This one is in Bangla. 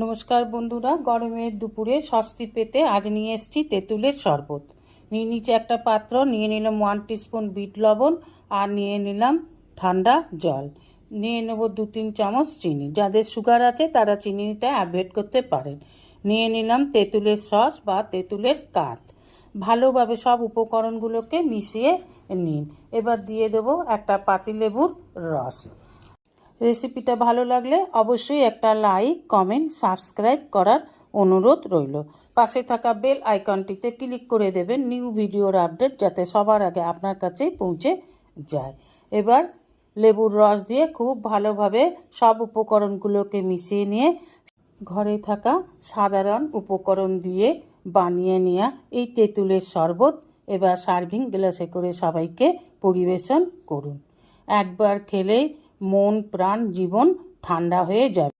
নমস্কার বন্ধুরা, গরমের দুপুরে স্বস্তি পেতে আজ নিয়ে এসেছি তেঁতুলের শরবত। নিয়ে নিচে একটা পাত্র, নিয়ে নিলাম 1 টিস্পুন বিট লবণ, আর নিয়ে নিলাম ঠান্ডা জল, নিয়ে নেব 2-3 চামচ চিনি। যাদের সুগার আছে তারা চিনিটা অ্যাভয়েড করতে পারেন। নিয়ে নিলাম তেঁতুলের সস বা তেঁতুলের কাত। ভালোভাবে সব উপকরণগুলোকে মিশিয়ে নিন। এবার দিয়ে দেবো একটা পাতিলেবুর রস। রেসিপিটা ভালো লাগলে অবশ্যই একটা লাইক, কমেন্ট, সাবস্ক্রাইব করার অনুরোধ রইল। পাশে থাকা বেল আইকনটিতে ক্লিক করে দেবেন নিউ ভিডিওর আপডেট যাতে সবার আগে আপনার কাছেই পৌঁছে যায়। এবার লেবুর রস দিয়ে খুব ভালোভাবে সব উপকরণগুলোকে মিশিয়ে নিয়ে ঘরে থাকা সাধারণ উপকরণ দিয়ে বানিয়ে নেওয়া এই তেঁতুলের শরবত এবার সার্ভিং গ্লাসে করে সবাইকে পরিবেশন করুন। একবার খেলেই মন প্রাণ জীবন ঠান্ডা হয়ে যাবে।